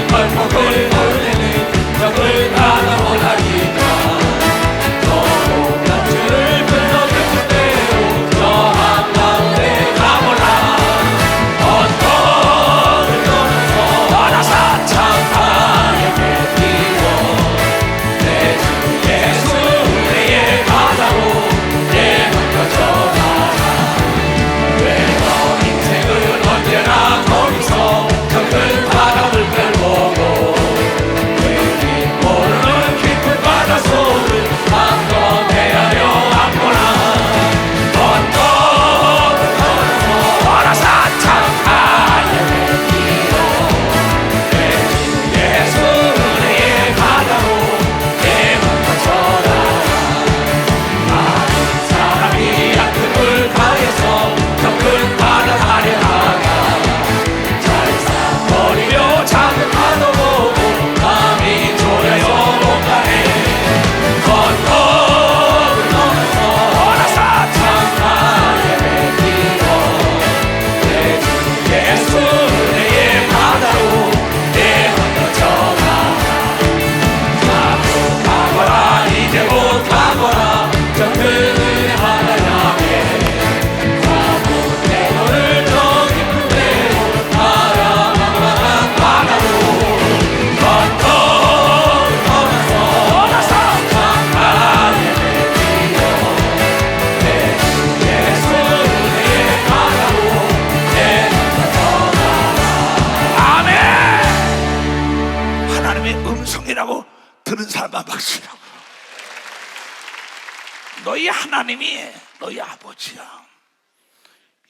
벌목을 보내는 적을 받아오라니까 너무 간주를 끊어줄 때로 저 한가운데 가보라 언덕을 떠나서 와라사 창하에 뱉기고 내 주 예수 은혜의 바다로 내 건너져 가라 왜 너 인생은 언제나 거기서 적은 바다 물결 보고 괜히 모르는 깊은 바다 속을 한번 헤아려 안보나 언덕을 걸어서 와라사 창하에 뱉기로 내 주 예수 은혜의 바다로 내 건너서라 많은 사람이 얕은 물가에서 적은 바다 아래 나가 잘싸버리며 작은 파도 보고 마음이 졸여서 못 가네 언덕을 넘어서 와라사 창하에 뱉기로 내 주 예수 은혜의 바다로 내 건너져가 가고 가거라 이제 곧 가거라 저 큰 은혜 바다 향해 가고 내 너를 저 깊은 데로 바라보라 바다로 언덕을 걸어서 와라사 창하에 뱉기로 내 주 예수 은혜의 바다로 내 건너져가 아멘. 하나님의 음성이라고 들은 사람만 박수라고. 너희 하나님이 너희 아버지야.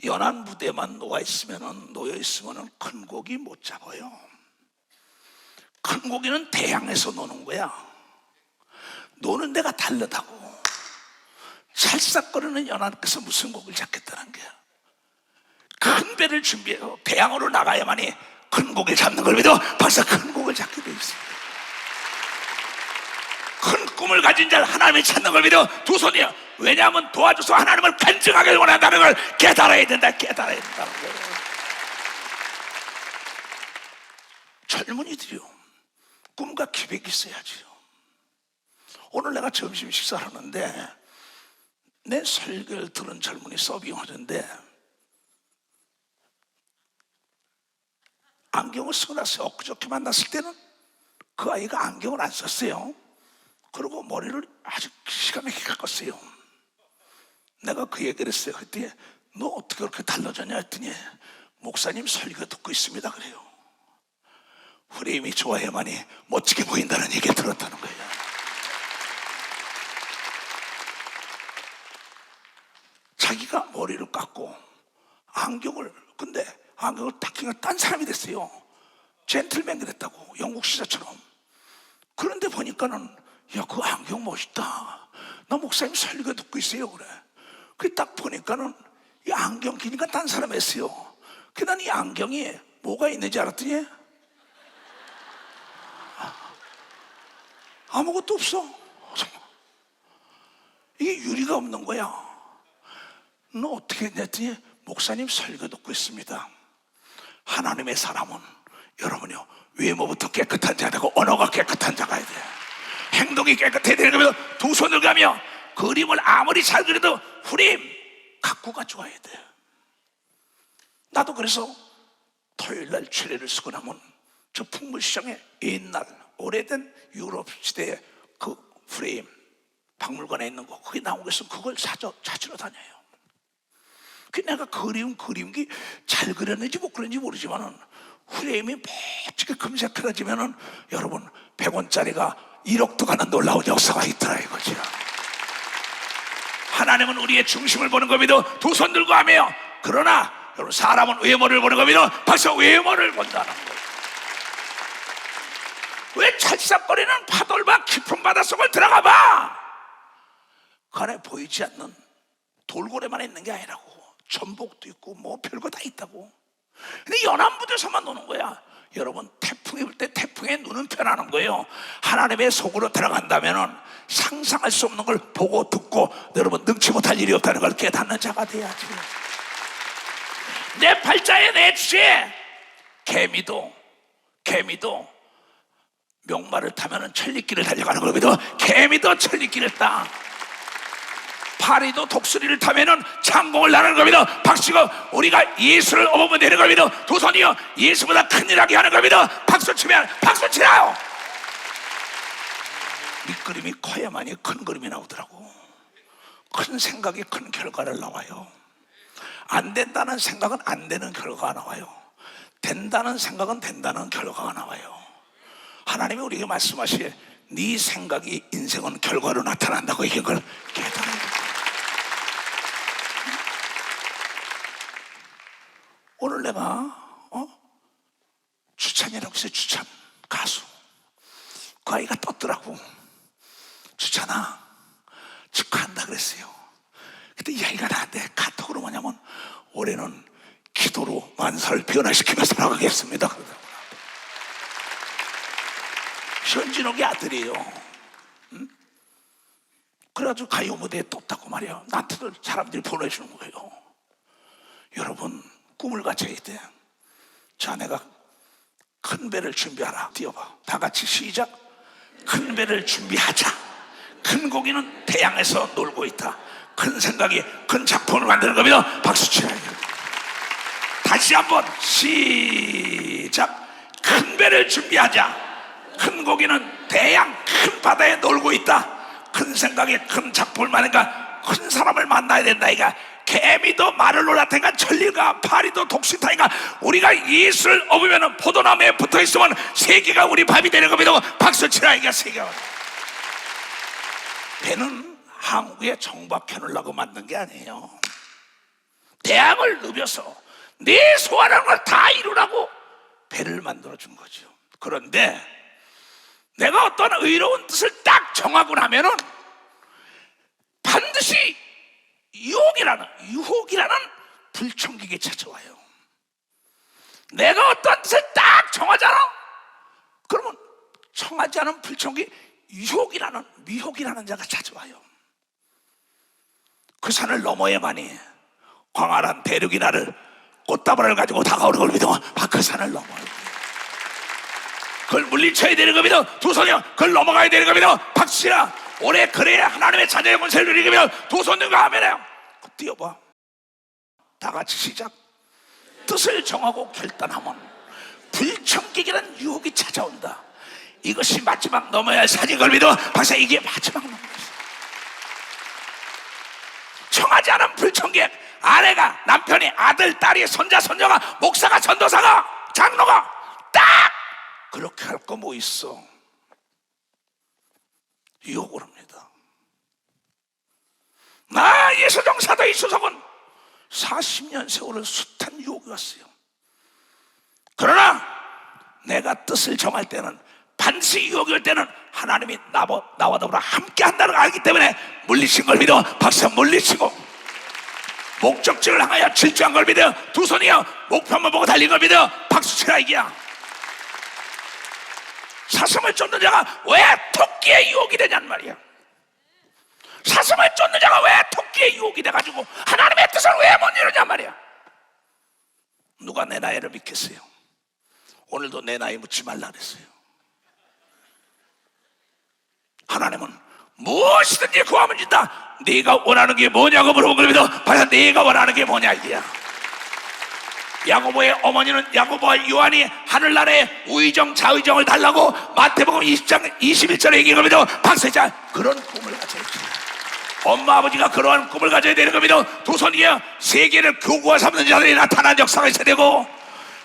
연한 무대만 놓여 있으면은 큰 고기 못 잡아요. 큰 고기는 대양에서 노는 거야. 노는 데가 다르다고. 찰싹거리는 연한께서 무슨 고기를 잡겠다는 거야. 큰 배를 준비해서 대양으로 나가야만이 큰 고기를 잡는 걸 믿어 벌써 큰 고기를 잡게 돼 있어. 큰 꿈을 가진 자 하나님이 찾는 걸 믿어 두 손이야. 왜냐하면 도와줘서 하나님을 간증하길 원한다는 걸 깨달아야 된다는 거예요. 젊은이들이요, 꿈과 기백이 있어야지요. 오늘 내가 점심 식사를 하는데 내 설교를 들은 젊은이 서빙하는데 안경을 쓰고 나서 엊그저께 만났을 때는 그 아이가 안경을 안 썼어요. 그리고 머리를 아주 기가 막히게 깎았어요. 내가 그 얘기를 했어요. 그랬더니 너 어떻게 그렇게 달라졌냐 했더니 목사님 설교 듣고 있습니다 그래요. 프레임이 좋아야만이 멋지게 보인다는 얘기를 들었다는 거예요. 자기가 머리를 깎고 근데 안경을 딱 끼니까 딴 사람이 됐어요. 젠틀맨 그랬다고, 영국 시사처럼. 그런데 보니까는 야, 그 안경 멋있다. 나 목사님 설교 듣고 있어요 그래. 그 딱 보니까는 이 안경 끼니까 딴 사람 했어요. 그 난 이 안경이 뭐가 있는지 알았더니 아무것도 없어. 이게 유리가 없는 거야. 너 어떻게 했냐 했더니 목사님 설교 듣고 있습니다. 하나님의 사람은 여러분요, 외모부터 깨끗한 자가 되고 언어가 깨끗한 자가 돼야 돼. 행동이 깨끗해야 되는 거면 두 손을 가며 그림을 아무리 잘 그려도 프레임 각구가 좋아야 돼. 나도 그래서 토요일날 주례를 쓰고 나면 저 풍물시장에 옛날 오래된 유럽 시대의 그 프레임 박물관에 있는 거 거기 나온 거 있으면 그걸 찾으러 다녀요. 그 내가 그림기 잘 그렸는지 못 그렸는지 모르지만은 프레임이 멋지게 금색해지면은 여러분 100원짜리가 1억도 가는 놀라운 역사가 있더라 이거죠. 하나님은 우리의 중심을 보는 겁니다. 두 손 들고 하며. 그러나 여러분 사람은 외모를 보는 겁니다. 벌써 외모를 본다는 거예요. 왜 찰싹거리는 파돌바 깊은 바닷속을 들어가 봐. 그 안에 보이지 않는 돌고래만 있는 게 아니라고. 전복도 있고 뭐 별거 다 있다고. 근데 연안부두에서만 노는 거야. 여러분 태풍이 불 때 태풍의 눈은 편하는 거예요. 하나님의 속으로 들어간다면은 상상할 수 없는 걸 보고 듣고 여러분 능치 못할 일이 없다는 걸 깨닫는 자가 돼야지. 내 팔자에 내 주에 개미도 명마를 타면은 천리길을 달려가는 걸 믿어. 개미도 천리길을 따. 파리도 독수리를 타면은 창공을 나는 걸 믿어. 박수고 우리가 예수를 업으면 되는 걸 믿어. 두 손이요 예수보다 큰 일하게 하는 걸 믿어. 박수 치면 박수 치라요. 밑그림이 커야만이 큰 그림이 나오더라고. 큰 생각이 큰 결과를 나와요. 안 된다는 생각은 안 되는 결과가 나와요. 된다는 생각은 된다는 결과가 나와요. 하나님이 우리에게 말씀하시기에 네 생각이 인생은 결과로 나타난다고 이걸 깨달아야 돼요. 오늘 내가 주찬이라고 했어요. 주찬 가수 그 아이가 떴더라고. 주찬아 축하한다 그랬어요. 그때 이 아이가 나한테 카톡으로 뭐냐면 올해는 기도로 만사를 변화시키며 살아가겠습니다. 현진옥이 아들이에요. 응? 그래가지고 가요 무대에 떴다고 말이야. 나한테도 사람들이 보내주는 거예요. 여러분 꿈을 가져야 돼. 자네가 큰 배를 준비하라. 뛰어봐. 다 같이 시작. 큰 배를 준비하자. 큰 고기는 태양에서 놀고 있다. 큰 생각이 큰 작품을 만드는 겁니다. 박수 치라. 다시 한번 시작. 큰 배를 준비하자. 큰 고기는 태양 큰 바다에 놀고 있다. 큰 생각이 큰 작품을 만드니까 큰 사람을 만나야 된다. 이가 개미도 말을 놀라테니까 천리가 파리도 독신타니까 우리가 예수를 업으면 포도나무에 붙어있으면 세계가 우리 밥이 되는 겁니다. 박수 치라. 이게 세계가. 배는 항구에 정박해 놓으려고 만든 게 아니에요. 대양을 누벼서 내 소원하는 걸 다 이루라고 배를 만들어 준 거죠. 그런데 내가 어떤 의로운 뜻을 딱 정하고 나면은 반드시 유혹이라는 불청객이 찾아와요. 내가 어떤 뜻을 딱 정하잖아. 그러면 청하지 않은 불청객이 미혹이라는 자가 찾아와요. 그 산을 넘어야만이 광활한 대륙이 나를 꽃다발을 가지고 다가오는 걸 믿어. 그 산을 넘어요. 그걸 물리쳐야 되는 겁니다. 두 손이요 그걸 넘어가야 되는 겁니다. 박수라. 올해 그래야 하나님의 자녀의 권세를 누리게 되면 두 손 들고 하면요 뛰어봐. 다 같이 시작. 뜻을 정하고 결단하면 불청객이라는 유혹이 찾아온다. 이것이 마지막 넘어야 할 산인 걸 믿어. 박사 이게 마지막 넘어야 할 산. 청하지 않은 불청객, 아내가, 남편이, 아들, 딸이, 손자, 손녀가, 목사가, 전도사가, 장로가 딱 그렇게 할 거 뭐 있어. 유혹을 합니다. 나 예수정 사도 이수석은 40년 세월을 숱한 유혹이 왔어요. 그러나 내가 뜻을 정할 때는 반드시 유혹이 올 때는 하나님이 나와 더불어 함께 한다는 걸 알기 때문에 물리친 걸 믿어. 박수. 물리치고 목적지를 향하여 질주한 걸 믿어. 두 손이여 목표만 보고 달린 걸 믿어. 박수 치라. 이기야. 사슴을 쫓는 자가 왜 토끼의 유혹이 되냔 말이야. 사슴을 쫓는 자가 왜 토끼의 유혹이 돼가지고 하나님의 뜻을 왜 못 이루냔 말이야. 누가 내 나이를 믿겠어요? 오늘도 내 나이 묻지 말라 그랬어요. 하나님은 무엇이든지 구하면 준다. 네가 원하는 게 뭐냐고 물어본 걸 믿어. 봐서 네가 원하는 게 뭐냐 이게야. 야고보의 어머니는 야고보와 요한이 하늘나라에 우의정 좌의정을 달라고 마태복음 20장 21절에 얘기한 겁니다. 박세자 그런 꿈을 가져야지. 엄마 아버지가 그러한 꿈을 가져야 되는 겁니다. 두 손이야 세계를 교구와 삼는 자들이 나타난 역사가 있어야 되고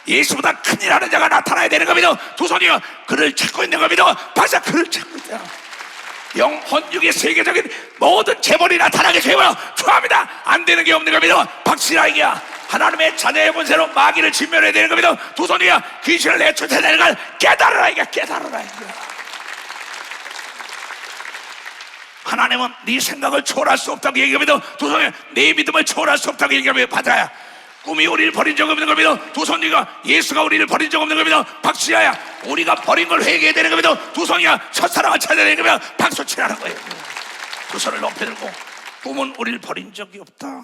예수보다 큰일 하는 자가 나타나야 되는 겁니다. 두 손이야 그를 찾고 있는 겁니다. 박사 그를 찾고 있다. 영혼육의 세계적인 모든 재벌이 나타나게 되면 좋아합니다. 안 되는 게 없는 겁니다. 박시라 이기야. 하나님의 자녀의 본세로 마귀를 진멸해야 되는 겁니다. 두 손이야 귀신을 내쫓아야 되는 걸 깨달으라 이기야. 깨달으라 이기야. 하나님은 네 생각을 초월할 수 없다고 얘기합니다. 두 손이야 네 믿음을 초월할 수 없다고 얘기합니다. 받아야 꿈이 우리를 버린 적 없는 겁니다. 두 손이가 예수가 우리를 버린 적 없는 겁니다. 박수야 우리가 버린 걸 회개해야 되는 겁니다. 두 손이야 첫사랑을 찾아야 되는 겁니다. 박수 치라는 거예요. 두 손을 높이 들고 꿈은 우리를 버린 적이 없다.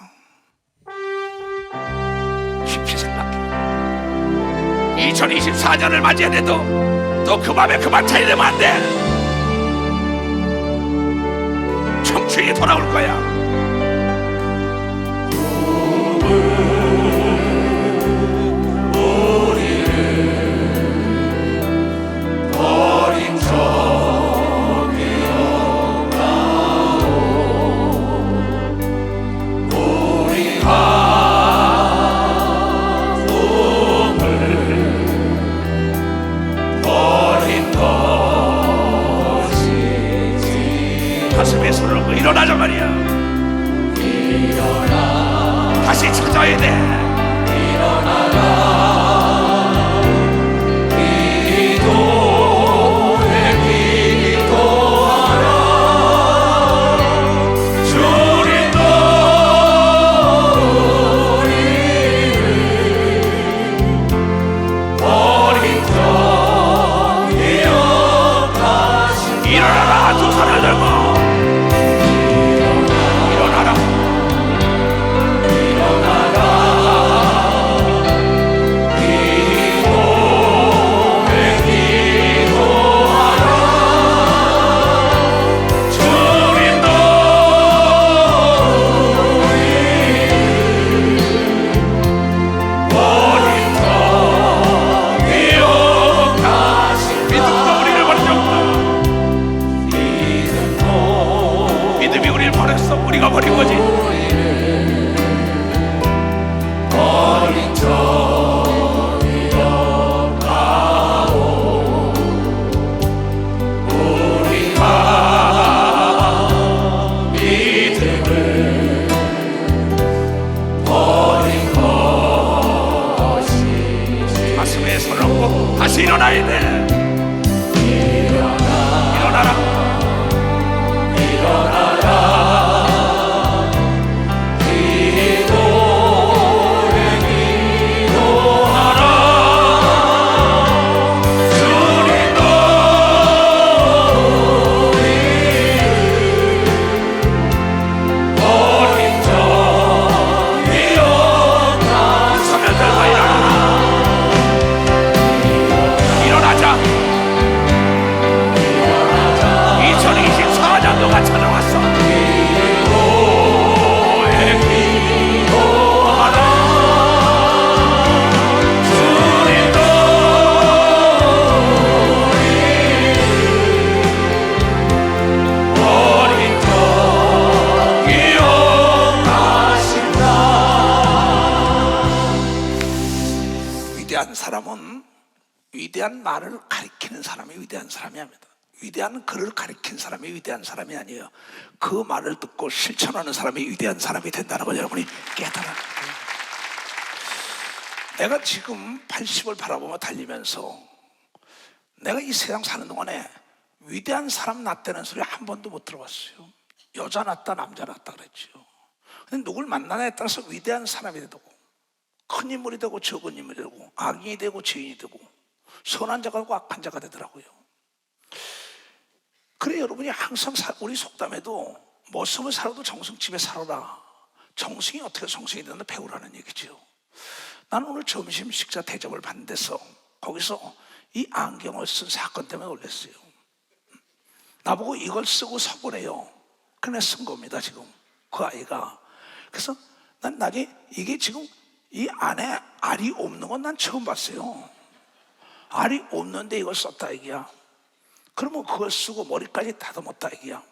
깊이 생각해. 2024년을 맞이해도 또 그 맘에 그만 차이되면 안 돼. 청춘이 돌아올 거야. 가슴에 손을 얹고 일어나자 말이야. 일어나. 다시 찾아야 돼. 일어나라. 일어나라. 두 손을 들고 우리가 버린 거지. 버린 적이 없다오. 우리가 믿음을 버린 것이지. 가슴에 손을 얹고 다시 일어나야 돼. 일어나라. 일어나라. 위대한 사람은 위대한 말을 가리키는 사람이 위대한 사람이 아닙니다. 위대한 글을 가리킨 사람이 위대한 사람이 아니에요. 그 말을 듣고 실천하는 사람이 위대한 사람이 된다는 걸 여러분이 깨달아야 돼요. 내가 지금 80을 바라보며 달리면서 내가 이 세상 사는 동안에 위대한 사람 낫다는 소리 한 번도 못 들어봤어요. 여자 낫다 남자 낫다 그랬죠. 근데 누굴 만나냐에 따라서 위대한 사람이 되고 큰 인물이 되고 적은 인물이 되고 악인이 되고 죄인이 되고 선한 자가 되고 악한 자가 되더라고요. 그래 여러분이 항상 우리 속담에도 모습을 살아도 정성집에 살아라. 정성이 어떻게 정성이 되나 배우라는 얘기죠. 나는 오늘 점심 식사 대접을 받는 데서 거기서 이 안경을 쓴 사건 때문에 놀랐어요. 나보고 이걸 쓰고 서보래요. 그래 쓴 겁니다 지금 그 아이가. 그래서 난 나중에 이게 지금 이 안에 알이 없는 건 난 처음 봤어요. 알이 없는데 이걸 썼다 이게야. 그러면 그걸 쓰고 머리까지 다듬었다 이게야.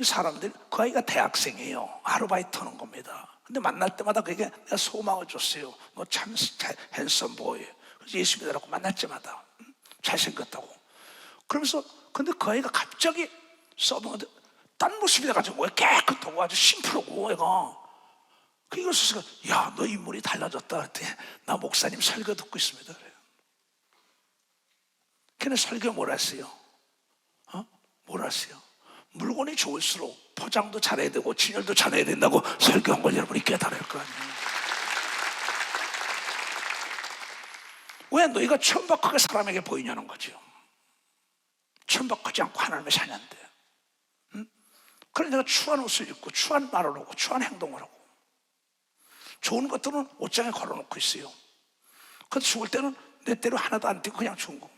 사람들 그 아이가 대학생이에요. 아르바이트 하는 겁니다. 근데 만날 때마다 그게 내가 소망을 줬어요. 너 참 핸섬 보이. 그래서 예수 믿으라고 만날 때마다 잘생겼다고. 그러면서 근데 그 아이가 갑자기 써보는데 딴 모습이 돼가지고 왜 깨끗하고 아주 심플하고 애가. 그 이걸 써서 야 너 인물이 달라졌다 그랬더니 나 목사님 설교 듣고 있습니다 그래요. 걔네 설교 뭘 했어요? 뭘 했어요? 물건이 좋을수록 포장도 잘해야 되고 진열도 잘해야 된다고 설교한 걸 여러분이 깨달을 거 아니에요. 왜 너희가 천박하게 사람에게 보이냐는 거죠. 천박하지 않고 하나님의 자녀인데. 그래 내가 추한 옷을 입고 추한 말을 하고 추한 행동을 하고 좋은 것들은 옷장에 걸어놓고 있어요. 그래서 죽을 때는 내 때로 하나도 안 띄고 그냥 준 거.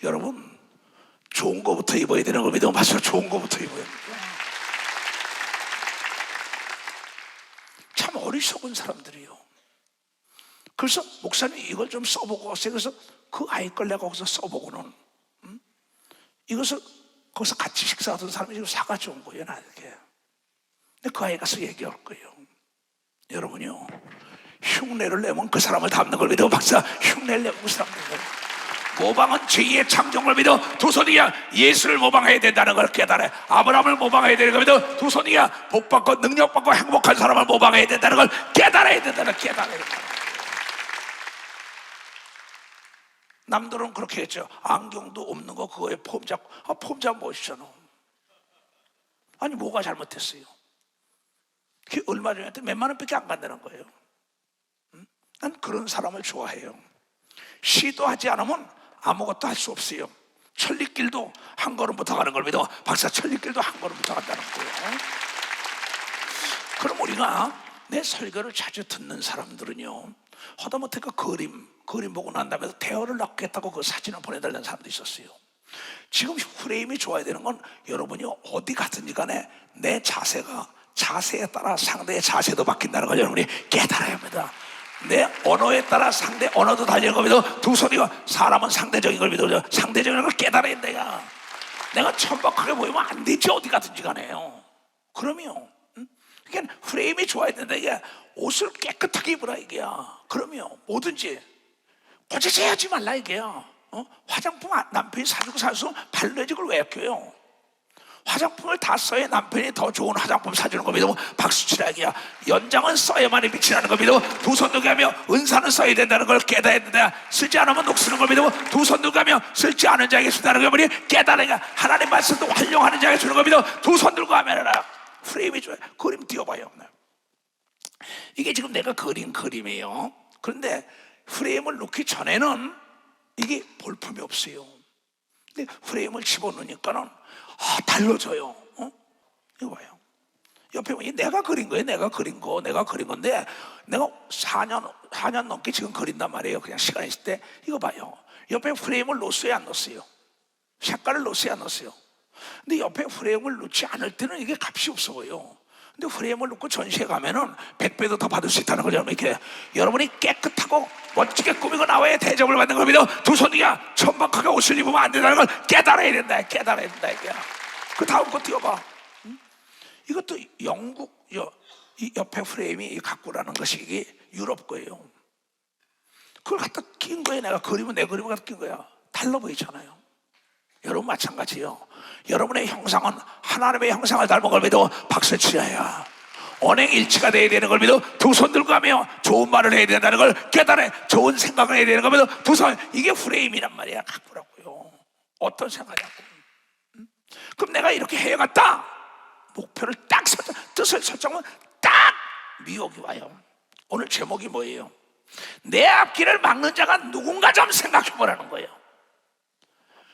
여러분, 좋은 거부터 입어야 되는 걸 믿으면 맞아요. 좋은 거부터 입어야 됩니다. 참 어리석은 사람들이요. 그래서 목사님이 이걸 좀 써보고 왔어요. 그래서 그 아이 걸 내가 거기서 써보고는 이것을 거기서 같이 식사하던 사람이 지금 사가지고 온 거예요, 나에게. 근데 그 아이 가서 얘기할 거예요. 여러분요, 흉내를 내면 그 사람을 닮는 걸 믿어. 박사, 흉내를 내면 그 사람을 닮는 걸. 모방은 제2의 창조를 믿어. 두 손이야 예수를 모방해야 된다는 걸 깨달아. 아브라함을 모방해야 되는 걸 믿어. 두 손이야 복받고 능력받고 행복한 사람을 모방해야 된다는 걸 깨달아야 된다는 걸 깨달아야 된다. 남들은 그렇게 했죠. 안경도 없는 거 그거에 폼 잡고. 폼 잡으면 멋있잖아. 아니 뭐가 잘못했어요? 그게 얼마 전에 몇만 원밖에 안 간다는 거예요. 난 그런 사람을 좋아해요. 시도하지 않으면 아무것도 할 수 없어요. 천리길도 한 걸음부터 가는 걸 믿어. 박사, 천리길도 한 걸음부터 간다는 거예요. 그럼 우리가 내 설교를 자주 듣는 사람들은요, 하다못해 그 그림 보고 난 다음에 대화를 낳겠다고 그 사진을 보내달라는 사람도 있었어요. 지금 프레임이 좋아야 되는 건 여러분이 어디 갔든지 간에 내 자세에 따라 상대의 자세도 바뀐다는 걸 여러분이 깨달아야 합니다. 내 언어에 따라 상대 언어도 달리는 걸 믿어. 두 손이가 사람은 상대적인 걸 믿어. 상대적인 걸 깨달아야 돼. 내가 천박하게 보이면 안 되지. 어디 가든지 간에요. 그러면 그러니까 프레임이 좋아야 된다. 이게 옷을 깨끗하게 입으라 이게야. 그러면 뭐든지 고지해야지 말라 이게야. 화장품 남편이 사주고 사서 발라야지. 그걸 왜 아껴요? 화장품을 다 써야 남편이 더 좋은 화장품 사주는 거 믿으면 박수치라기야. 연장은 써야만이 빛이 나는 거 믿으면 두 손 들고 하며 은사는 써야 된다는 걸 깨달아야 된다. 쓰지 않으면 녹쓰는 걸 믿으면 두 손 들고 하며 쓰지 않은 자에게 준다는 걸 깨달아야. 하나님 말씀도 활용하는 자에게 주는 거 믿어. 두 손 들고 하면 프레임이 좋아요. 그림 띄워봐요. 이게 지금 내가 그린 그림이에요. 그런데 프레임을 놓기 전에는 이게 볼품이 없어요. 근데 프레임을 집어넣으니까는 달라져요. 이거 봐요. 옆에 보니 내가 그린 거예요. 내가 그린 건데 내가 4년 넘게 지금 그린단 말이에요. 그냥 시간 있을 때. 이거 봐요. 옆에 프레임을 넣었어요, 안 넣었어요? 색깔을 넣었어요, 안 넣었어요? 근데 옆에 프레임을 넣지 않을 때는 이게 값이 없어 보여요. 근데 프레임을 넣고 전시회 가면은 100배도 더 받을 수 있다는 거죠. 이렇게 여러분이 깨끗하고 멋지게 꾸미고 나와야 대접을 받는 겁니다. 두 손이야 천박하게 옷을 입으면 안 된다는 걸 깨달아야 된다. 깨달아야 된다. 이게. 그 다음 거 띄워봐. 이것도 영국 이 옆에 프레임이 갖고라는 것이 이게 유럽 거예요. 그걸 갖다 낀 거예요. 내가 그림은 내 그림을 갖다 낀 거야. 달라 보이잖아요. 여러분 마찬가지요. 여러분의 형상은 하나님의 형상을 닮은 걸 믿어. 박수 치야야. 언행일치가 돼야 되는 걸 믿어. 두 손 들고 가며 좋은 말을 해야 된다는 걸 깨달아. 좋은 생각을 해야 되는 걸 믿어. 두 손. 이게 프레임이란 말이야. 갖고라고요. 어떤 생각이냐고. 그럼 내가 이렇게 해야겠다. 목표를 딱 설정, 뜻을 설정하면 딱 미혹이 와요. 오늘 제목이 뭐예요? 내 앞길을 막는 자가 누군가 좀 생각해 보라는 거예요.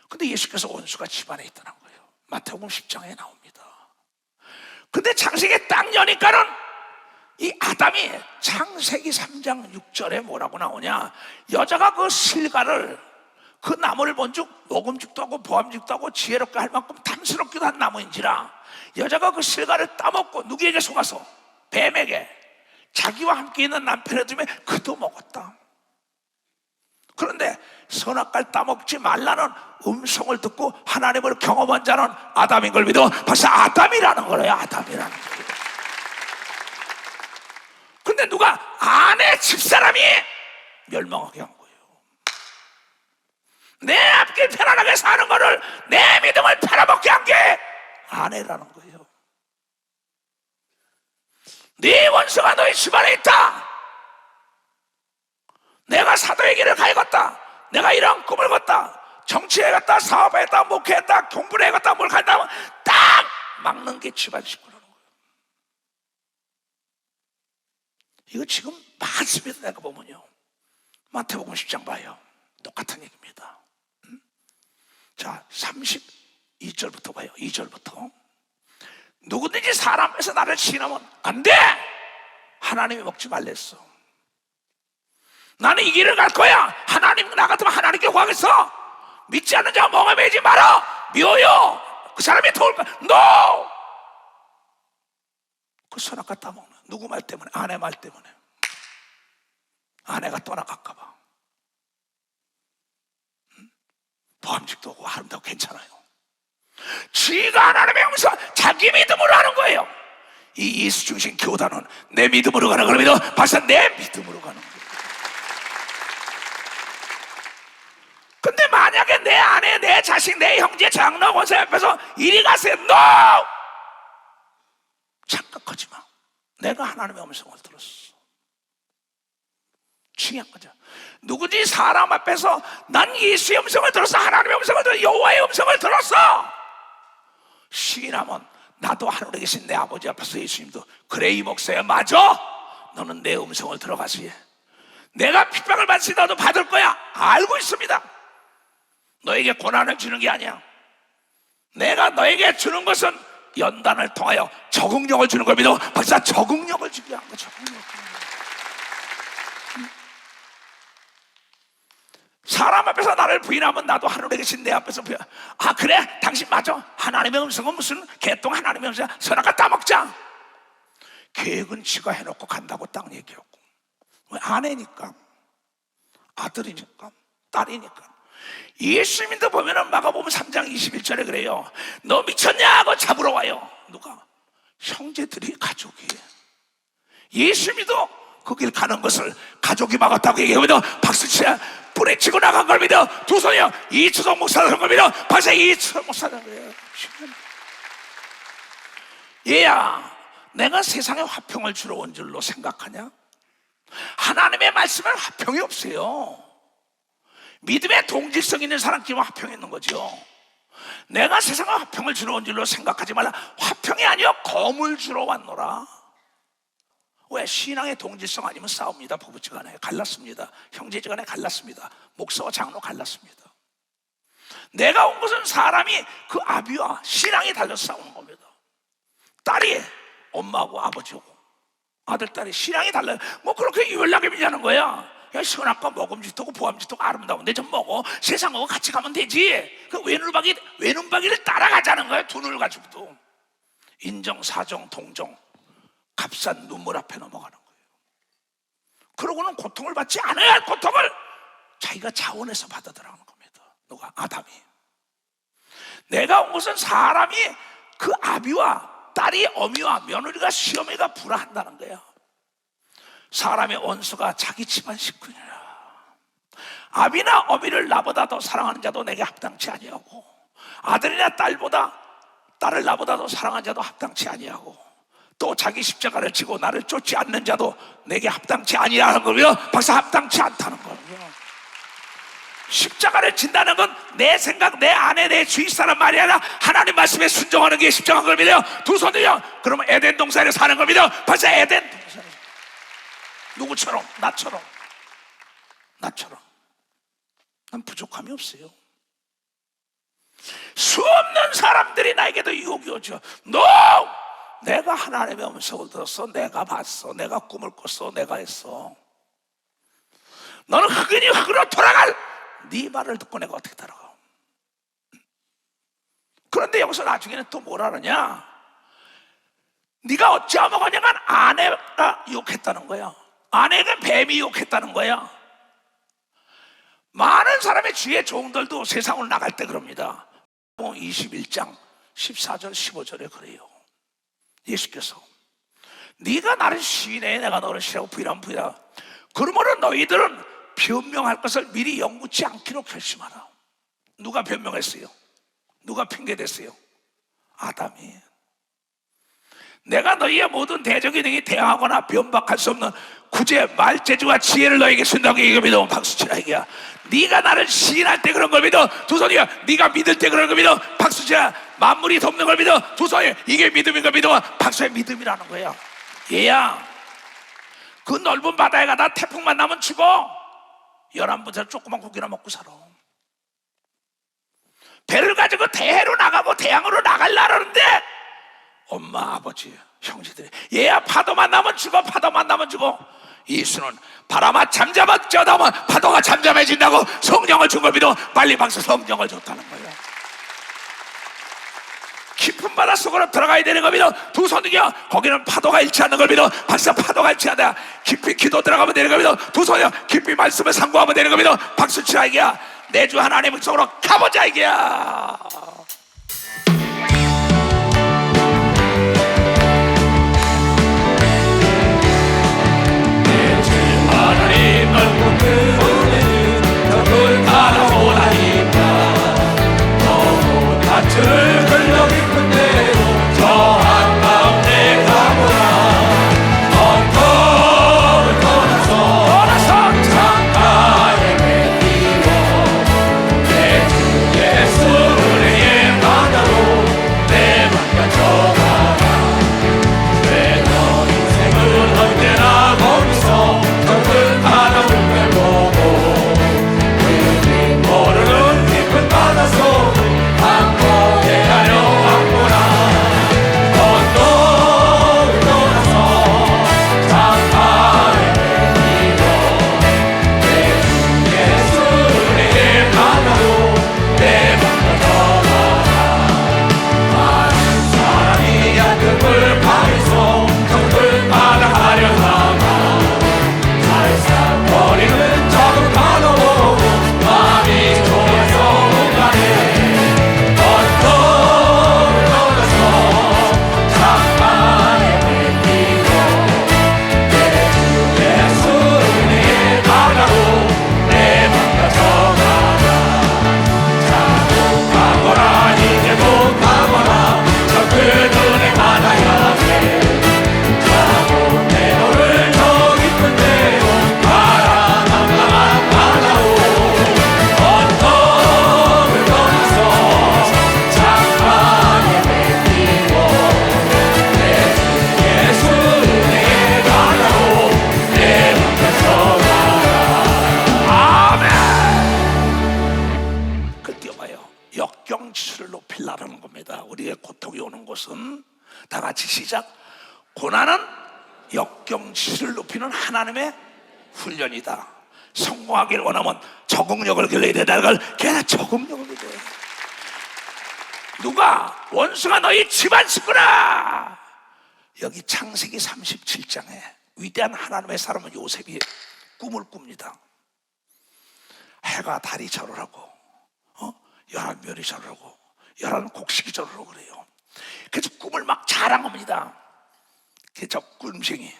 근데 예수께서 원수가 집안에 있다는 거예요. 마태복음 10장에 나옵니다. 근데 창세기 딱 여니까는 이 아담이 창세기 3장 6절에 뭐라고 나오냐? 여자가 그 실과를 그 나무를 본즉 먹음직도 하고 보암직도 하고 지혜롭게 할 만큼 탐스럽기도 한 나무인지라 여자가 그 실과를 따먹고 누구에게 속아서? 뱀에게. 자기와 함께 있는 남편의 둠에 그도 먹었다. 그런데 선악과를 따먹지 말라는 음성을 듣고 하나님을 경험한 자는 아담인 걸 믿어. 벌써 아담이라는 거예요. 아담이라는 거예요. 근데 누가 아내 집사람이 멸망하게 한 거예요. 내 앞길 편안하게 사는 거를 내 믿음을 팔아먹게 한 게 아내라는 거예요. 네 원수가 너의 집안에 있다. 내가 사도의 길을 가야겠다. 내가 이런 꿈을 꿨다. 정치해갔다, 사업했다, 목회했다, 공부를 해갔다, 뭘 간다 하면 딱 막는 게 집안 식구라는 거예요. 이거 지금 많습니다. 내가 보면요. 마태복음 10장 봐요. 똑같은 얘기입니다. 자, 32절부터 봐요. 2절부터. 누구든지 사람 앞에서 나를 시인하면 안 돼! 하나님이 먹지 말랬어. 나는 이 길을 갈 거야. 하나님 나 같으면 하나님께 구하겠어. 믿지 않는 자가 멍에 매지 마라. 미워요. 그 사람이 도울 거야. NO! 그 선악과 따먹는 누구 말 때문에? 아내 말 때문에. 아내가 떠나갈까 봐. 보암직도 오고 아름다고 괜찮아요. 지가 하나님의 용서 자기 믿음으로 하는 거예요. 이 예수 중심 교단은 내 믿음으로 가는 걸 믿어. 벌써 내 믿음으로 가는 거예요. 근데 만약에 내 아내, 내 자식, 내 형제, 장로, 권사 옆에서 이리 가세요. NO! 착각하지 마. 내가 하나님의 음성을 들었어. 중요한 거죠. 누구지 사람 앞에서 난 예수의 음성을 들었어. 하나님의 음성을 들었어. 여호와의 음성을 들었어. 시인하면 나도 하늘에 계신 내 아버지 앞에서 예수님도 그래 이 목사야 맞아. 너는 내 음성을 들어가서 해. 내가 핍박을 받지 너도 받을 거야. 알고 있습니다. 너에게 고난을 주는 게 아니야. 내가 너에게 주는 것은 연단을 통하여 적응력을 주는 걸 믿어. 벌써 적응력을 주게 한 거. 적응력. 사람 앞에서 나를 부인하면 나도 하늘에 계신 내 앞에서 부인. 아 그래? 당신 맞아. 하나님의 음성은 무슨 개똥 하나님의 음성. 선악과 따먹자. 계획은 지가 해놓고 간다고 딱 얘기했고. 왜? 아내니까, 아들이니까, 딸이니까. 예수님도 보면은 마가복음 3장 21절에 그래요. 너 미쳤냐 하고 잡으러 와요. 누가? 형제들이 가족이. 예수님도 그 길 가는 것을 가족이 막았다고 얘기하면 박수치야. 뿌리치고 나간 걸 믿어. 두 손이요. 이추석 목사를 한 걸 믿어. 벌써 이추석 목사를 그래요. 얘야, 내가 세상에 화평을 주러 온 줄로 생각하냐? 하나님의 말씀은 화평이 없어요. 믿음의 동질성 있는 사람끼리 화평이 있는 거죠. 내가 세상에 화평을 주러 온 줄로 생각하지 말라. 화평이 아니요 검을 주러 왔노라. 왜? 신앙의 동질성 아니면 싸웁니다. 부부지간에 갈랐습니다. 형제지간에 갈랐습니다. 목사와 장로 갈랐습니다. 내가 온 것은 사람이 그 아비와 신앙이 달려서 싸우는 겁니다. 딸이 엄마하고 아버지하고 아들, 딸이 신앙이 달라요. 뭐 그렇게 유연하게 믿냐는 거야. 야, 선악과 먹음직하고 보암직하고 아름다운데 좀 먹어. 세상하고 같이 가면 되지. 그 외눈박이를 따라가자는 거야. 두 눈을 가지고도. 인정, 사정, 동정, 값싼 눈물 앞에 넘어가는 거예요. 그러고는 고통을 받지 않아야 할 고통을 자기가 자원해서 받아 들어가는 겁니다. 누가? 아담이. 내가 온 것은 사람이 그 아비와 딸이 어미와 며느리가 시어미가 불화한다는 거야. 사람의 원수가 자기 집안 식구니라. 아비나 어미를 나보다 더 사랑하는 자도 내게 합당치 아니하고, 아들이나 딸을 나보다 더 사랑하는 자도 합당치 아니하고, 또 자기 십자가를 지고 나를 쫓지 않는 자도 내게 합당치 아니하는 거며, 벌써 합당치 않다는 거예요. 십자가를 진다는 건 내 생각, 내 아내, 내 주위 사람 말이 아니라 하나님 말씀에 순종하는 게 십자가인 걸 믿어요. 두 손이요. 그러면 에덴 동산에 사는 걸 믿어요. 벌써 에덴 동산에. 누구처럼? 나처럼. 난 부족함이 없어요. 수없는 사람들이 나에게도 유혹이 오죠. NO! 내가 하나님의 음성을 들었어. 내가 봤어. 내가 꿈을 꿨어. 내가 했어. 너는 흑인이 흑으로 돌아갈 네 말을 듣고 내가 어떻게 따라가? 그런데 여기서 나중에는 또 뭐라 그러냐? 네가 어찌 먹었냐면 아내가 유혹했다는 거야. 아내가 뱀이 유혹했다는 거야. 많은 사람의 주위의 종들도 세상으로 나갈 때 그럽니다. 21장 14절 15절에 그래요. 예수께서 네가 나를 시인해 내가 너를 시라고 부인하면 부인하라. 그러므로 너희들은 변명할 것을 미리 영구치 않기로 결심하라. 누가 변명했어요? 누가 핑계댔어요? 아담이. 내가 너희의 모든 대적이 너희 대항하거나 변박할 수 없는 구제, 말재주와 지혜를 너에게 준다고 이거 믿어. 박수치라 이거야. 네가 나를 시인할 때 그런 걸 믿어. 두 손이야. 네가 믿을 때 그런 걸 믿어. 박수치라. 만물이 돕는 걸 믿어. 두 손이야. 이게 믿음인 걸 믿어. 박수의 믿음이라는 거야. 얘야, 그 넓은 바다에 가다 태풍만 나면 죽어. 11분짜리 조그만 고기나 먹고 살아. 배를 가지고 대해로 나가고 대양으로 나가려는데 엄마, 아버지, 형제들이 얘야 파도만 나면 죽어. 파도만 나면 죽어. 예수는 바람아 잠잠해져다면 파도가 잠잠해진다고 성령을 준 걸 믿어. 빨리 박수. 성령을 줬다는 거예요. 깊은 바다 속으로 들어가야 되는 걸 믿어. 두 손 들겨. 거기는 파도가 잃지 않는 걸 믿어. 박수. 파도가 잃지 않다. 깊이 기도 들어가면 되는 걸 믿어. 두 손이요. 깊이 말씀을 상고하면 되는 걸 믿어. 박수 치라 이게야. 내 주 하나님의 속으로 가보자 이게야. 흘러 깊은 대로 저 한가운데 가보라. 언덕을 떠나서 창가에 맺히고 내 주 예수를 의 바다로 내맘가져가라. 왜 너 인생은 언제나 거기서 좁은 바다 물결 보고 우리 모르는 깊은 바다 속 다 같이 시작. 고난은 역경치를 높이는 하나님의 훈련이다. 성공하기를 원하면 적응력을 길러야 된다는 걸 걔는 적응력을 믿어요. 누가 원수가 너희 집안 식구라. 여기 창세기 37장에 위대한 하나님의 사람은 요셉이 꿈을 꿉니다. 해가 달이 절을 하고 11별이 절을 하고 11곡식이 절을 하고 그래요. 그래서 꿈을 막 자랑합니다. 그래서 꿈생이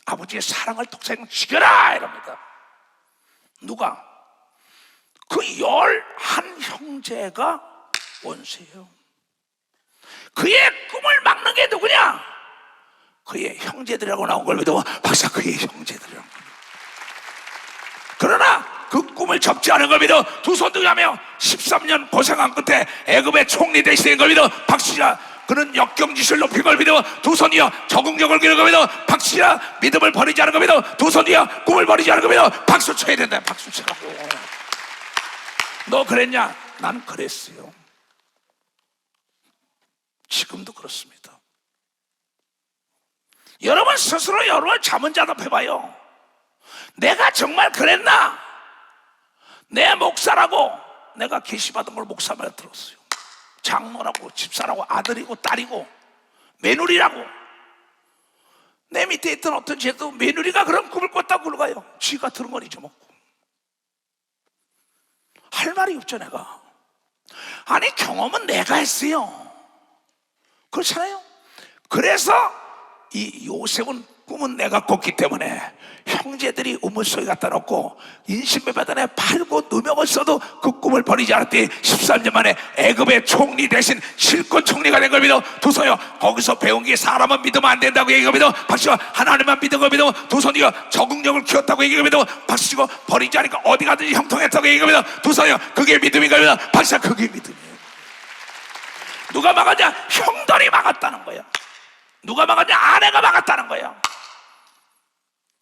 아버지의 사랑을 독생 죽여라 이럽니다. 누가? 그 11 형제가 원수예요. 그의 꿈을 막는 게 누구냐? 그의 형제들이라고 나온 걸 믿어. 박사, 그의 형제들이라고. 그러나 그 꿈을 접지 않은 걸 믿어. 두 손 들자며 13년 고생한 끝에 애굽의 총리 되시는 걸 믿어. 박수야. 그는 역경지시를 높인 걸 믿어. 두 손이여 적응력을 기르는 걸 믿어. 박수야. 믿음을 버리지 않은 걸 믿어. 두 손이여 꿈을 버리지 않은 걸 믿어. 박수 쳐야 된다. 박수 치라고. 너 그랬냐? 난 그랬어요. 지금도 그렇습니다. 여러분 스스로 여러분을 자문자답해봐요. 내가 정말 그랬나? 내 목사라고 내가 계시받은 걸 목사말 들었어요. 장모라고 집사라고 아들이고 딸이고 며느리라고. 내 밑에 있던 어떤 쟤도 며느리가 그런 꿈을 꿨다고 그러가요. 쥐가 들은 걸 잊어먹고. 할 말이 없죠 내가. 아니 경험은 내가 했어요. 그렇잖아요. 그래서 이 요셉은 꿈은 내가 꿨기 때문에 형제들이 우물속에 갖다 놓고 인신매매단에 팔고 누명을 써도 그 꿈을 버리지 않았더니 13년 만에 애굽의 총리 대신 실권 총리가 된 걸 믿어. 두 손이요 거기서 배운 게 사람은 믿으면 안 된다고 얘기가 믿어. 박수가 하나님만 믿은 걸 믿어. 두 손이요 적응력을 키웠다고 얘기가 믿어. 박수고 버리지 않으니까 어디 가든지 형통했다고 얘기가 믿어. 두 손이요 그게 믿음인 걸 믿어. 박수가 그게 믿음이에요. 누가 막았냐? 형들이 막았다는 거야. 누가 막았냐? 아내가 막았다는 거야.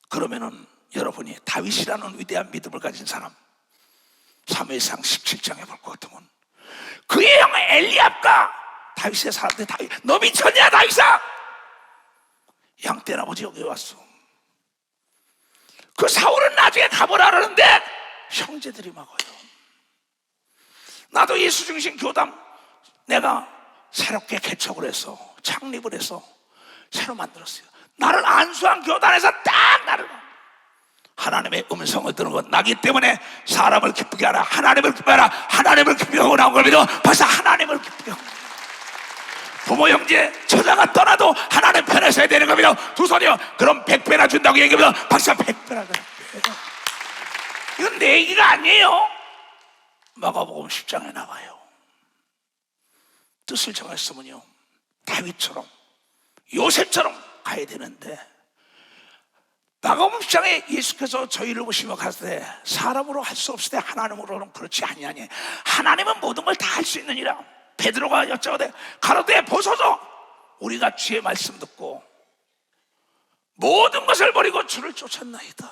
그러면은 여러분이 다윗이라는 위대한 믿음을 가진 사람 사무엘상 17장에 볼 것 같으면 그의 형 엘리압과 다윗의 사람들 다윗 너 미쳤냐 다윗아? 양떼나무지 여기 왔어. 그 그 사울은 나중에 가보라 그러는데 형제들이 막아요. 나도 예수중심 교담 내가 새롭게 개척을 해서 창립을 해서 새로 만들었어요. 나를 안수한 교단에서 딱 나를 하나님의 음성을 듣는 건 나기 때문에 사람을 기쁘게 하라, 하나님을 기쁘게 하라, 하나님을 기쁘게 하고 나온 걸 믿어. 벌써 하나님을 기쁘게 하고, 부모 형제 처자가 떠나도 하나님 편에 서야 되는 겁니다. 두 손이요. 그럼 100배나 준다고 얘기합니다. 박사 100배나 돼. 이건 내 얘기가 아니에요. 마가복음 10장에 나와요. 뜻을 정했으면요 다윗처럼 요셉처럼 가야 되는데, 마가복음 10장에 예수께서 저희를 보시며 가시되 사람으로 할 수 없을 때 하나님으로는 그렇지 아니하니 하나님은 모든 걸 다 할 수 있느니라. 베드로가 여쭤오되 가로되 보소서 우리가 주의 말씀 듣고 모든 것을 버리고 주를 쫓았나이다.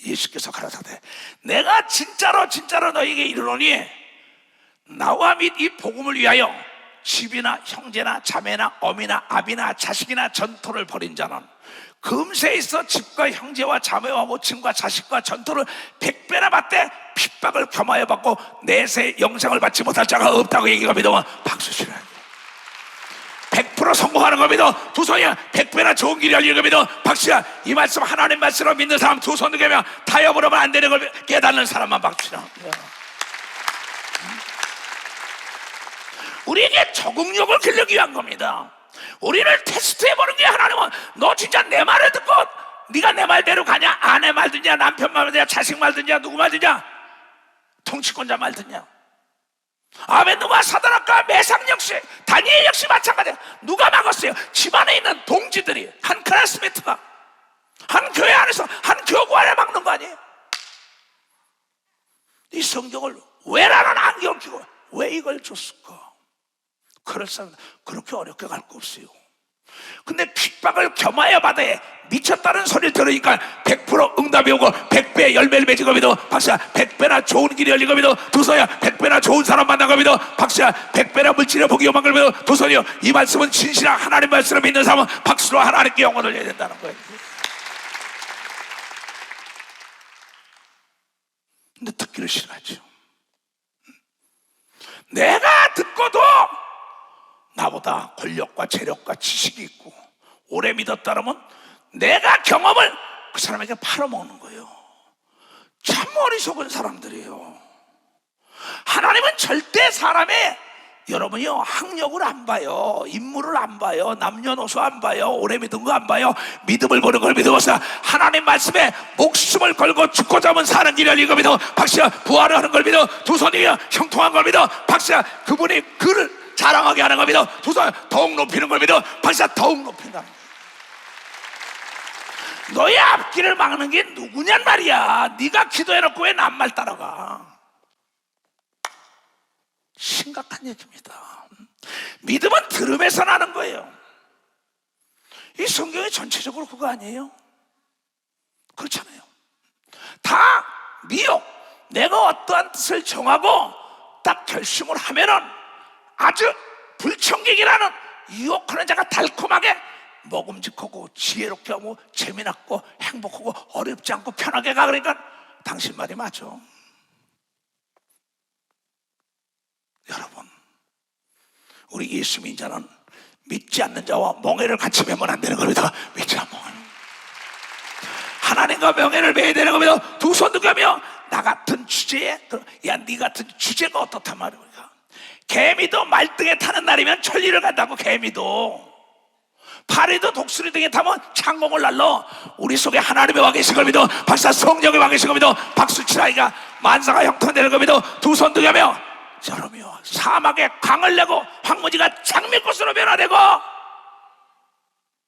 예수께서 가라사대 내가 진짜로 너희에게 이르노니 나와 및 이 복음을 위하여 집이나 형제나 자매나 어미나 아비나 자식이나 전토를 벌인 자는 금세에 있어 집과 형제와 자매와 모친과 자식과 전토를 100배나 받되 핍박을 겸하여 받고 내세 영생을 받지 못할 자가 없다고 얘기합니다. 박수 치라. 100% 성공하는 겁니다. 두 손이야. 100배나 좋은 길이 열리는 겁니다. 박수야. 이 말씀 하나님 말씀으로 믿는 사람 두 손 들면 타협으로 하면 안 되는 걸 깨닫는 사람만 박수라. 우리에게 적응력을 길러기 위한 겁니다. 우리를 테스트해보는 게 하나님은 너 진짜 내 말을 듣고 네가 내 말대로 가냐? 아내 말 듣냐? 남편 말 듣냐? 자식 말 듣냐? 누구 말 듣냐? 통치권자 말 듣냐? 아벤누가 사드락과 메삭 역시 다니엘 역시 마찬가지야. 누가 막았어요? 집안에 있는 동지들이, 한 클래스메이트가 한 교회 안에서 한 교구 안에 막는 거 아니에요? 이 성경을 왜라는 안경을 끼고 왜 이걸 줬을까? 그럴싸 그렇게 어렵게 갈 거 없어요. 근데 핍박을 겸하여 받아야 미쳤다는 소리를 들으니까 100% 응답이 오고 100배 열매를 맺은 겁니다. 박수야. 100배나 좋은 길이 열린 겁니다. 두 손이야. 100배나 좋은 사람 만난 겁니다. 박수야. 100배나 물질에 복이 오만 겁니다. 두 손이요. 이 말씀은 진실한 하나님 말씀을 믿는 사람은 박수로 하나님께 영혼을 내야 된다는 거예요. 근데 듣기를 싫어하죠. 내가 듣고도 나보다 권력과 재력과 지식이 있고 오래 믿었다면 내가 경험을 그 사람에게 팔아먹는 거예요. 참 어리석은 사람들이에요. 하나님은 절대 사람의 여러분이요 학력을 안 봐요. 인물을 안 봐요. 남녀노소 안 봐요. 오래 믿은 거 안 봐요. 믿음을 보는 걸 믿어보세요. 하나님 말씀에 목숨을 걸고 죽고자 하면 사는 길이 열린 겁니다. 박씨야. 부활을 하는 걸 믿어. 두 손이야. 형통한 걸 믿어. 박씨야. 그분이 그를 자랑하게 하는 겁니다. 두 손 더욱 높이는 걸 믿어. 박씨야. 더욱 높인다. 너의 앞길을 막는 게 누구냔 말이야. 네가 기도해놓고 왜 남말 따라가? 심각한 얘기입니다. 믿음은 들음에서 나는 거예요. 이 성경이 전체적으로 그거 아니에요? 그렇잖아요. 다 미혹. 내가 어떠한 뜻을 정하고 딱 결심을 하면은 아주 불청객이라는 유혹하는 자가 달콤하게 먹음직하고 지혜롭게 하고 재미났고 행복하고 어렵지 않고 편하게 가. 그러니까 당신 말이 맞아. 여러분, 우리 예수 믿는 자는 믿지 않는 자와 멍해를 같이 매면 안 되는 겁니다. 믿지 않는 멍해. 하나님과 명예를 매야 되는 겁니다. 두 손 들며 나 같은 주제에 야, 네 같은 주제가 어떻단 말이야. 개미도 말등에 타는 날이면 천리를 간다고. 개미도 파리도 독수리 등에 타면 창공을 날러. 우리 속에 하나님의 와 계신 겁니다. 박사 성령의 와 계신 겁니다. 박수 치라이가 만사가 형통되는 겁니다. 두 손 들며 여러분요 사막에 강을 내고 황무지가 장미꽃으로 변화되고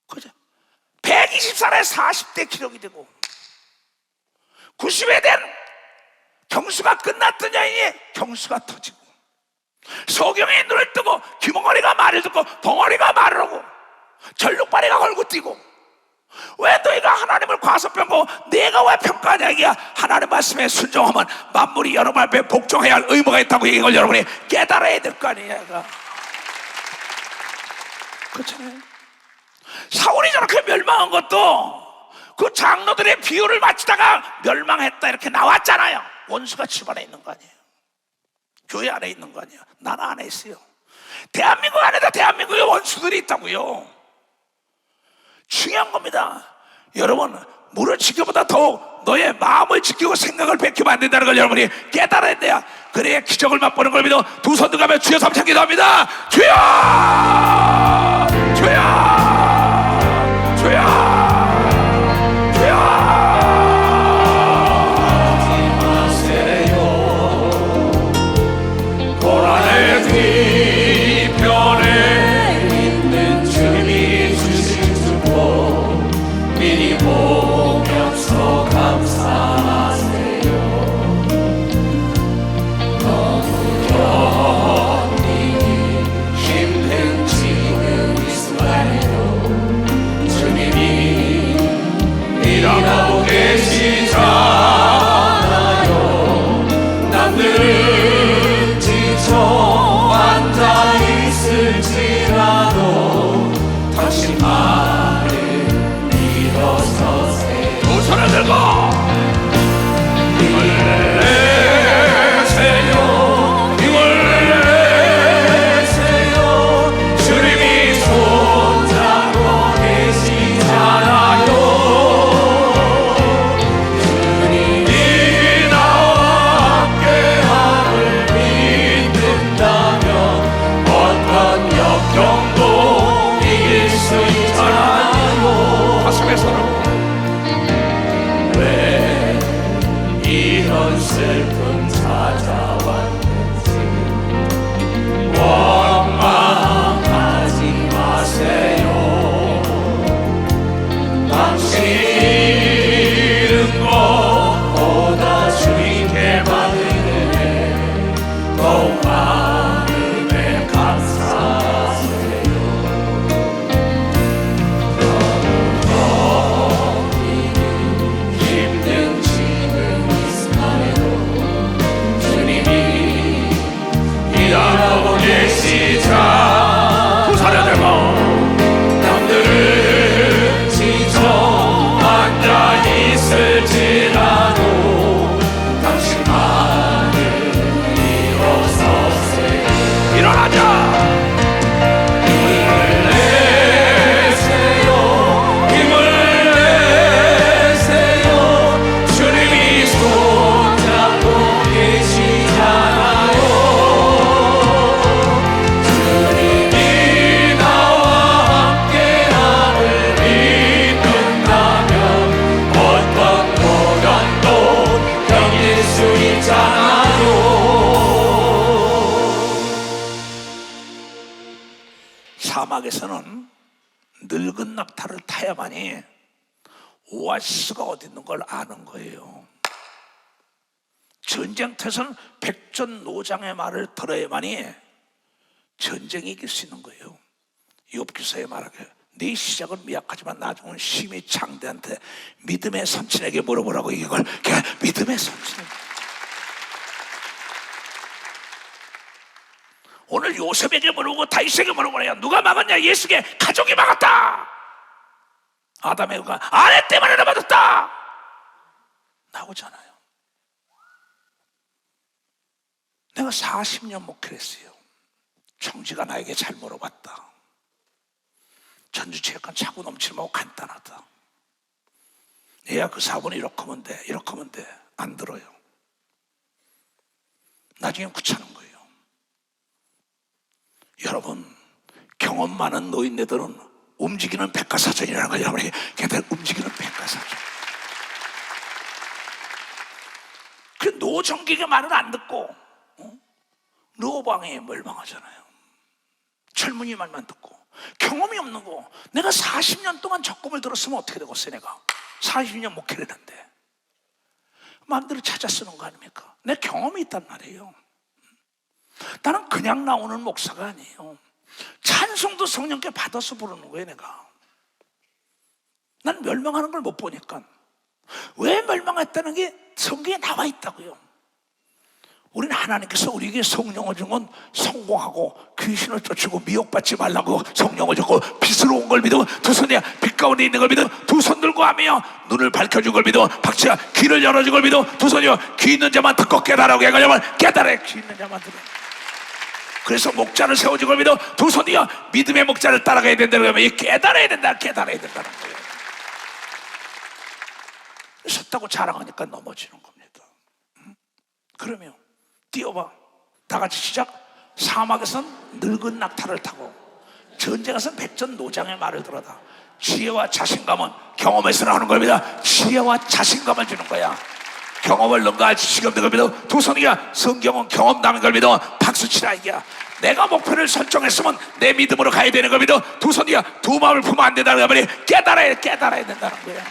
그죠? 120살에 40대 기록이 되고 90에 된 경수가 끝났던 여인이 경수가 터지고 소경이 눈을 뜨고 귀멍어리가 말을 듣고 벙어리가 말을 하고 절룩바리가 걸고 뛰고. 왜 너희가 하나님을 과소평가하고 내가 왜 평가하냐 이게 하나님 말씀에 순종하면 만물이 여러분 앞에 복종해야 할 의무가 있다고 이걸 여러분이 깨달아야 될 거 아니에요. 그렇잖아요. 사울이 저렇게 멸망한 것도 그 장로들의 비유를 맞추다가 멸망했다 이렇게 나왔잖아요. 원수가 집 안에 있는 거 아니에요. 교회 안에 있는 거 아니에요. 나라 안에 있어요. 대한민국 안에다 대한민국에 원수들이 있다고요. 중요한 겁니다. 여러분, 물을 지켜보다 더욱 너의 마음을 지키고 생각을 베끼면 안 된다는 걸 여러분이 깨달아야 돼요. 그래야 기적을 맛보는 걸 믿어 두 손 들어가며 주여 삼창 기도합니다. 주여! 주여! 주여! 주여! 고난의 뒤편에 있는 주님이 주신 축복 미리 보면서 감사하세요. 너무 견디기 힘든 지금 이 순간에도 주님이 일하고 계시잖아요. 남들은 지쳐 앉아 있을지라도 당신만을 일어서세요. 두 손을 들고 힘을 내세요. 힘을 내세요. 주님이 손잡고 계시잖아요. 주님이 나와 함께함을 믿는다면 어떤 역경도 이길 수 있잖아요. 가슴에 손을 왜 이런 슬픔 찾아왔는지 원망하지 마세요. 당신이 잃은 것보다 주님께 받은 은혜 더욱 많음에 감사하세요. 힘든 지금 이 순간에도 주님이 일하고 계시자. 두 손을 들고 남들은 지쳐 앉아 있을지라도 당신만을 일어서세요. 일어나자. 힘을 내세요. 힘을 내세요. 주님이 손잡고 계시잖아요. 주님이 나와 함께함을 믿는다면 어떤 고난도 견딜 수 있잖아요. 사막에서는 늙은 낙타를 타야만이 오아시스가 어디 있는 걸 아는 거예요. 전쟁터에서는 백전노장의 말을 들어야만이 전쟁이 이길 수 있는 거예요. 욥기서에 말하길 네 시작은 미약하지만 나중은 심히 장대한테 믿음의 삼친에게 물어보라고. 이걸 그냥 믿음의 삼친. 오늘 요셉에게 물어보고 다윗에게 물어보래요. 누가 막았냐? 예수께. 가족이 막았다. 아담의 의가 아내 때문에 맞았다 나오잖아요. 내가 40년 목회를 했어요. 청지가 나에게 잘 물어봤다. 전주체육관 차고 넘치면 간단하다. 얘야 그 사본이 이렇게 하면 돼, 이렇게 하면 돼. 안 들어요. 나중엔 귀찮은 거예요. 여러분, 경험 많은 노인네들은 움직이는 백과사전이라는 걸 여러분이 걔들 움직이는 백과사전. 그 노정기가 말을 안 듣고 노방에 멸망하잖아요. 젊은이 말만 듣고 경험이 없는 거. 내가 40년 동안 적금을 들었으면 어떻게 되겠어요? 내가 40년 목회를 했는데 마음대로 찾아 쓰는 거 아닙니까? 내 경험이 있단 말이에요. 나는 그냥 나오는 목사가 아니에요. 찬송도 성령께 받아서 부르는 거예요. 내가 난 멸망하는 걸 못 보니까. 왜 멸망했다는 게 성경에 나와 있다고요. 우리는 하나님께서 우리에게 성령을 준 건 성공하고 귀신을 쫓고 미혹받지 말라고 성령을 줬고, 빛으로 온 걸 믿어 두 손이야 빛 가운데 있는 걸 믿어 두 손 들고 하며, 눈을 밝혀준 걸 믿어 박치야 귀를 열어준 걸 믿어 두 손이요 귀 있는 자만 듣고 깨달으라고 해가지고 깨달아, 귀 있는 자만 들어. 그래서 목자를 세워준 걸 믿어 두 손이요 믿음의 목자를 따라가야 된다는 거예요. 깨달아야 된다는 거예요. 섰다고 자랑하니까 넘어지는 겁니다. 그러면 뛰어봐. 다 같이 시작. 사막에선 늙은 낙타를 타고 전쟁에선 백전노장의 말을 들어다. 지혜와 자신감은 경험에서 나오는 겁니다. 지혜와 자신감을 주는 거야. 경험을 능가할 지식이 없는 걸 믿어 두 손이야 성경은 경험담인 걸 믿어 박수치라. 이게 내가 목표를 설정했으면 내 믿음으로 가야 되는 걸 믿어 두 손이야 두 마음을 품으면 안 된다는 거야. 깨달아야 된다는 거야.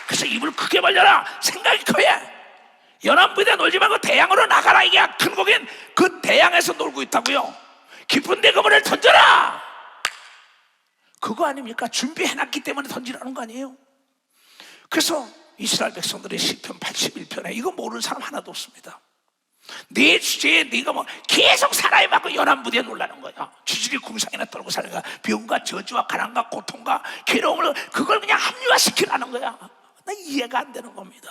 그래서 입을 크게 벌려라. 생각이 커야. 연안부대 놀지 말고 대양으로 나가라. 이게 큰 고기는 그 대양에서 놀고 있다고요. 깊은 데 그물을 던져라. 그거 아닙니까? 준비해놨기 때문에 던지라는 거 아니에요? 그래서 이스라엘 백성들의 시편 81편에 이거 모르는 사람 하나도 없습니다. 네 주제에 네가 뭐 계속 살아야 맞고 연안부대에 놀라는 거야. 지질이 궁상이나 떨고 사는 거야. 병과 저주와 가난과 고통과 괴로움을 그걸 그냥 합리화시키라는 거야. 나 이해가 안 되는 겁니다.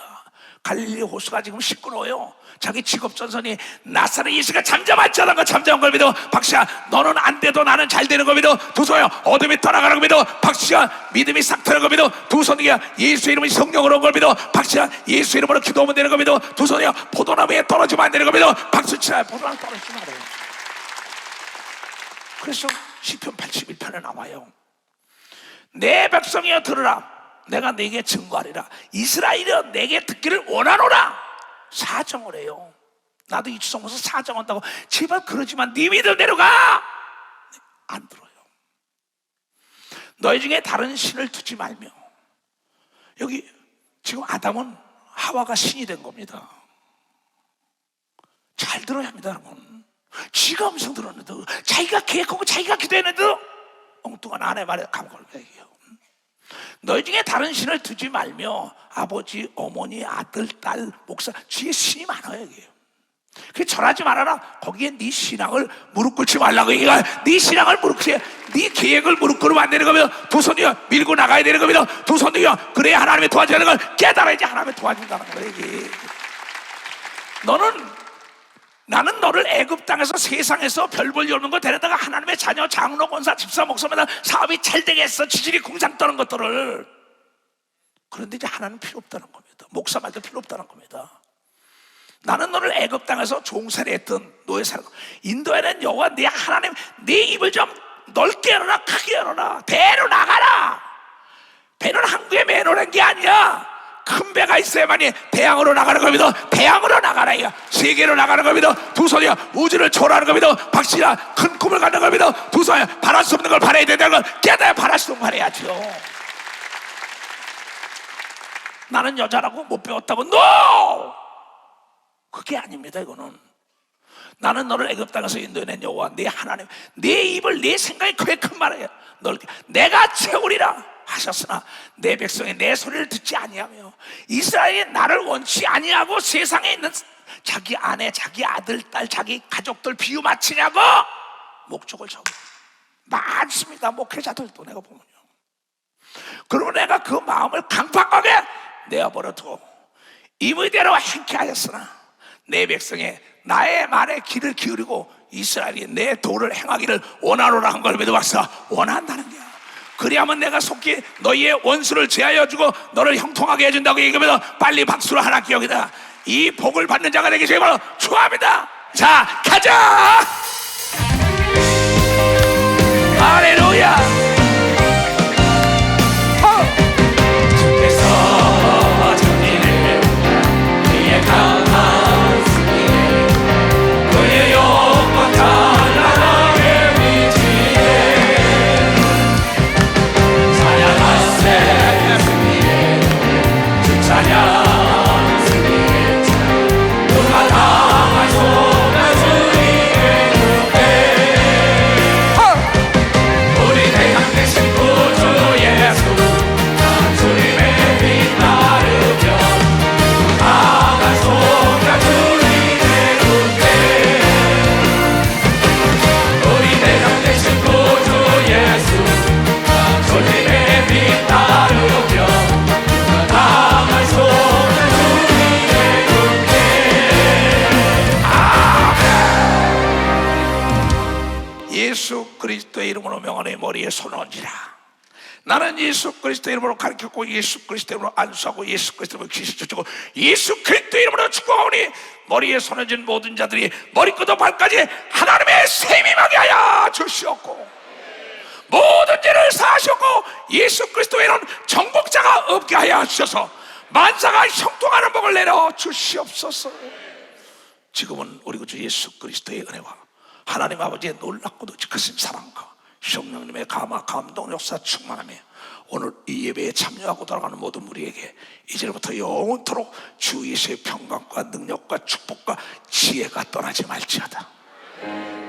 갈릴리 호수가 지금 시끄러워요. 자기 직업전선이 나사렛 예수가 잠잠했잖아. 그 잠잠한 걸 믿어 박씨야 너는 안 돼도 나는 잘 되는 걸 믿어 두 손이야 어둠이 떠나가는 걸 믿어 박씨야 믿음이 싹 트는 걸 믿어 두 손이야 예수 이름이 성령으로 온 걸 믿어 박씨야 예수 이름으로 기도하면 되는 걸 믿어 두 손이야 포도나무에 떨어지면 안 되는 걸 믿어 박수치라. 포도나무 떨어지지 말아요. 그래서 시편 81편에 나와요. 내 백성이여 들으라. 내가 네게 증거하리라. 이스라엘이여 내게 듣기를 원하노라. 사정을 해요. 나도 이 추성모서 사정한다고. 제발 그러지만 네 믿음 내려가. 안 들어요. 너희 중에 다른 신을 두지 말며. 여기 지금 아담은 하와가 신이 된 겁니다. 잘 들어야 합니다 여러분. 지가 음성 들었는데도 자기가 계획하고 자기가 기도했는데도 엉뚱한 아내 말에 감각을 얘기해요. 너희 중에 다른 신을 두지 말며. 아버지, 어머니, 아들, 딸, 목사 뒤에 신이 많아요. 그게 절하지 말아라. 거기에 네 신앙을 무릎 꿇지 말라고 얘기가. 네 신앙을 무릎 꿇지, 네 계획을 무릎 꿇으면 안 되는 겁니다. 두 손이요 밀고 나가야 되는 겁니다. 두 손이요 그래야 하나님의 도와주는 걸 깨달아야지 하나님의 도와준다는 거예요. 이게. 나는 너를 애굽 땅에서 세상에서 별볼 열는 거 데려다가 하나님의 자녀, 장로, 권사, 집사, 목사마다 사업이 잘 되게 했어. 지질이 궁상 떠는 것들을. 그런데 이제 하나는 필요 없다는 겁니다. 목사 말도 필요 없다는 겁니다. 나는 너를 애굽 땅에서 종살이 했던 노예 살고 인도에는 여호와 네 하나님 네 입을 좀 넓게 열어라. 크게 열어라. 배로 나가라. 배는 항구에 매놓은 게 아니야. 큰 배가 있어야만이 대양으로 나가는 겁니다. 대양으로 나가라. 세계로 나가는 겁니다. 두 손이야 우주를 초월하는 겁니다. 박씨야 큰 꿈을 갖는 겁니다. 두 손이야 바랄 수 없는 걸 바라야 된다는 걸 깨달아 바랄 수 없는 걸 바라야죠. 나는 여자라고 못 배웠다고? NO! 그게 아닙니다. 이거는 나는 너를 애굽 땅에서 인도해낸 여호와 네 하나님 네 입을 네 생각이 크게 큰 말이야. 널 내가 채우리라 하셨으나 내 백성이 내 소리를 듣지 아니하며 이스라엘이 나를 원치 아니하고 세상에 있는 자기 아내, 자기 아들, 딸, 자기 가족들 비유 맞추냐고 목적을 잡고 많습니다. 목회자들도 내가 보면요. 그리고 내가 그 마음을 강팍하게 내어버려두고 임의대로 행케하였으나 내 백성이 나의 말에 귀를 기울이고 이스라엘이 내 도를 행하기를 원하노라 한 걸 믿어 박사 원한다는 거야. 그리하면 내가 속히 너희의 원수를 제하여 주고 너를 형통하게 해준다고 얘기하면 빨리 박수로 하나 기억이다. 이 복을 받는 자가 되기 제발 축하합니다. 자 가자. 할렐루야. 주께서 주님을 그의 강한 승리에 그의 영광 찬란하게 비치네. 찬양하세 승리에 주 찬양 승리에 누가 당한 손에 주님의 은혜 우리 대한 그리스도의 이름으로 명하노니 머리에 손을 얹으라. 나는 예수 그리스도의 이름으로 가르쳤고 예수 그리스도의 이름으로 안수하고 예수 그리스도의 이름으로 귀신 쫓고 예수 그리스도의 이름으로 축복하오니 머리에 손을 얹은 모든 자들이 머리끝부터 발까지 하나님의 셈이 임하게 하여 주시옵고 모든 죄를 사하셨고 예수 그리스도의 이런 정복자가 없게 하여 주셔서 만사가 형통하는 복을 내려 주시옵소서. 지금은 우리 구주 예수 그리스도의 은혜와 하나님 아버지의 놀랍고도 크신 사랑과 성령님의 감화 감동 역사 충만하며 오늘 이 예배에 참여하고 돌아가는 모든 우리에게 이제부터 영원토록 주 예수의 평강과 능력과 축복과 지혜가 떠나지 말지어다.